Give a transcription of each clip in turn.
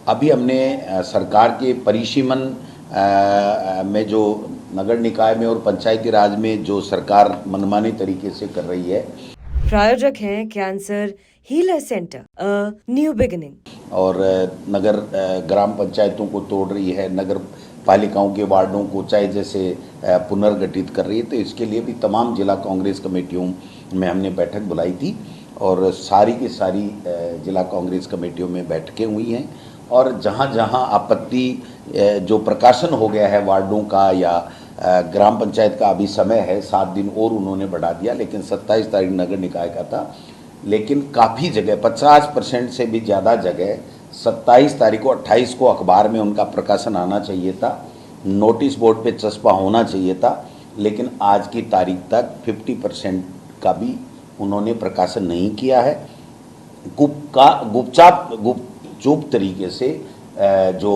अभी हमने सरकार के परिसीमन में जो नगर निकाय में और पंचायती राज में जो सरकार मनमाने तरीके से कर रही है। प्रायोजक हैं cancer healer centre new beginning. और नगर ग्राम पंचायतों को तोड़ रही है, नगर पालिकाओं के वार्डों को चाहे जैसे पुनर्गठित कर रही है। तो इसके लिए भी तमाम जिला कांग्रेस कमेटियों में हमने बैठक बुलाई थी और सारी की सारी जिला कांग्रेस कमेटियों में बैठकें हुई हैं। और जहाँ जहाँ आपत्ति जो प्रकाशन हो गया है वार्डों का या ग्राम पंचायत का, अभी समय है 7 दिन और उन्होंने बढ़ा दिया, लेकिन 27 तारीख नगर निकाय का था। लेकिन काफ़ी जगह 50% से भी ज़्यादा जगह 27 तारीख को 28 को अखबार में उनका प्रकाशन आना चाहिए था, नोटिस बोर्ड पे चस्पा होना चाहिए था, लेकिन आज की तारीख तक 50% का भी उन्होंने प्रकाशन नहीं किया है। गुपचुप तरीके से जो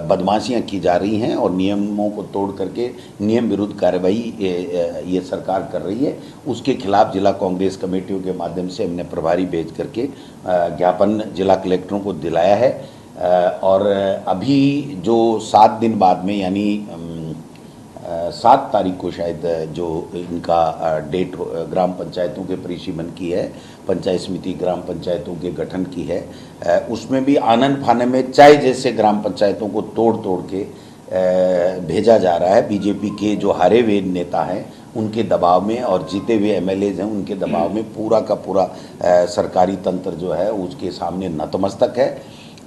बदमाशियां की जा रही हैं और नियमों को तोड़ करके नियम विरुद्ध कार्रवाई ये सरकार कर रही है, उसके खिलाफ जिला कांग्रेस कमेटियों के माध्यम से हमने प्रभारी भेज करके ज्ञापन जिला कलेक्टरों को दिलाया है। और अभी जो 7 दिन बाद में यानी 7 तारीख को शायद जो इनका डेट ग्राम पंचायतों के परिसीमन की है, पंचायत समिति ग्राम पंचायतों के गठन की है, उसमें भी आनन फानन में चाय जैसे ग्राम पंचायतों को तोड़ तोड़ के भेजा जा रहा है। बीजेपी के जो हारे हुए नेता हैं उनके दबाव में और जीते हुए एमएलएज हैं उनके दबाव में पूरा का पूरा सरकारी तंत्र जो है उसके सामने नतमस्तक है।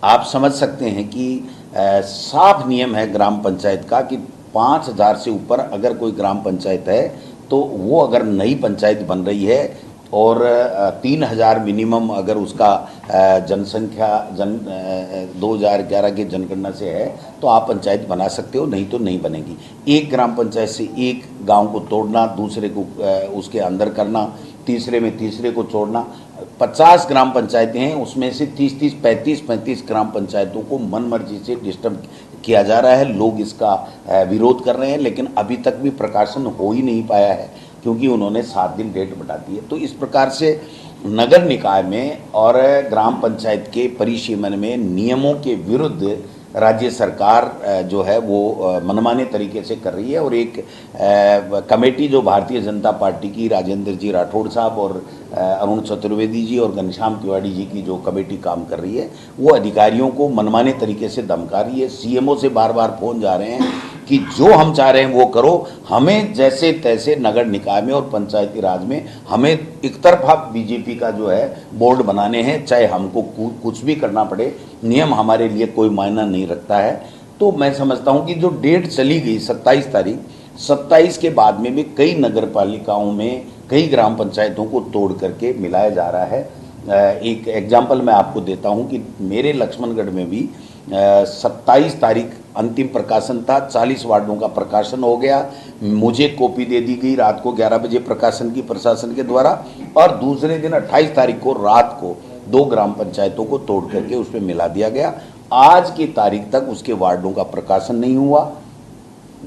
आप समझ सकते हैं कि साफ नियम है ग्राम पंचायत का कि 5,000 से ऊपर अगर कोई ग्राम पंचायत है तो वो अगर नई पंचायत बन रही है और 3,000 मिनिमम अगर उसका जनसंख्या 2011 के जनगणना से है तो आप पंचायत बना सकते हो, नहीं तो नहीं बनेगी। एक ग्राम पंचायत से एक गांव को तोड़ना, दूसरे को उसके अंदर करना, तीसरे में तीसरे को छोड़ना, 50 ग्राम पंचायतें हैं उसमें से 30-30, 35-35 ग्राम पंचायतों को मनमर्जी से डिस्टर्ब किया जा रहा है। लोग इसका विरोध कर रहे हैं, लेकिन अभी तक भी प्रकाशन हो ही नहीं पाया है क्योंकि उन्होंने 7 दिन डेट बढ़ा दी है। तो इस प्रकार से नगर निकाय में और ग्राम पंचायत के परिसीमन में नियमों के विरुद्ध राज्य सरकार जो है वो मनमाने तरीके से कर रही है। और एक कमेटी जो भारतीय जनता पार्टी की राजेंद्र जी राठौड़ साहब और अरुण चतुर्वेदी जी और घनश्याम तिवारी जी की जो कमेटी काम कर रही है वो अधिकारियों को मनमाने तरीके से धमका रही है। सीएमओ से बार बार फोन जा रहे हैं कि जो हम चाह रहे हैं वो करो, हमें जैसे तैसे नगर निकाय में और पंचायती राज में हमें एक तरफा बीजेपी का जो है बोर्ड बनाने हैं, चाहे हमको कुछ भी करना पड़े, नियम हमारे लिए कोई मायना नहीं रखता है। तो मैं समझता हूं कि जो डेट चली गई 27 तारीख, 27 के बाद में भी कई नगर पालिकाओं में कई ग्राम पंचायतों को तोड़ करके मिलाया जा रहा है। एक एग्जाम्पल मैं आपको देता हूं कि मेरे लक्ष्मणगढ़ में भी 27 तारीख अंतिम प्रकाशन था, 40 वार्डों का प्रकाशन हो गया, मुझे कॉपी दे दी गई रात को 11 बजे प्रकाशन की प्रशासन के द्वारा, और दूसरे दिन 28 तारीख को रात को 2 ग्राम पंचायतों को तोड़ करके उसमें मिला दिया गया। आज की तारीख तक उसके वार्डों का प्रकाशन नहीं हुआ।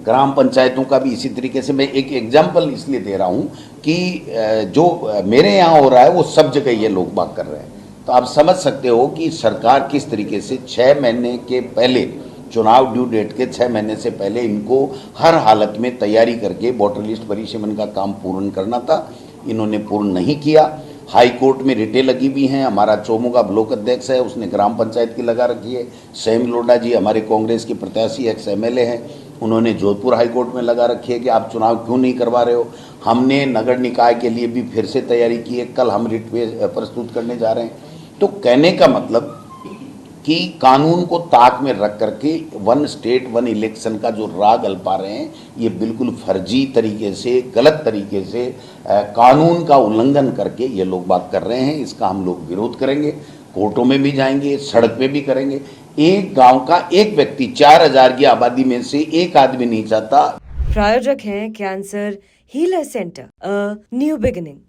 ग्राम पंचायतों का भी इसी तरीके से, मैं एक एग्जाम्पल इसलिए दे रहा हूं कि जो मेरे यहाँ हो रहा है वो सब जगह ये लोग बात कर रहे हैं। तो आप समझ सकते हो कि सरकार किस तरीके से 6 महीने के पहले, चुनाव ड्यू डेट के 6 महीने से पहले इनको हर हालत में तैयारी करके वोटर लिस्ट परिसीमन का काम पूर्ण करना था, इन्होंने पूर्ण नहीं किया। हाई कोर्ट में रिटें लगी हुई हैं। हमारा चोमू का ब्लॉक अध्यक्ष है, उसने ग्राम पंचायत की लगा रखी है। सैम लोढ़ा जी हमारे कांग्रेस के प्रत्याशी एक्स एमएलए हैं, उन्होंने जोधपुर हाई कोर्ट में लगा रखी है कि आप चुनाव क्यों नहीं करवा रहे हो। हमने नगर निकाय के लिए भी फिर से तैयारी की है, कल हम रिट प्रस्तुत करने जा रहे हैं। तो कहने का मतलब कि कानून को ताक में रख करके वन स्टेट वन इलेक्शन का जो राग अल्पा रहे हैं, ये बिल्कुल फर्जी तरीके से, गलत तरीके से कानून का उल्लंघन करके ये लोग बात कर रहे हैं। इसका हम लोग विरोध करेंगे, कोर्टों में भी जाएंगे, सड़क पे भी करेंगे। एक गांव का एक व्यक्ति 4,000 की आबादी में से एक आदमी नहीं चाहता। प्रायोजक हैं cancer healer centre new beginning.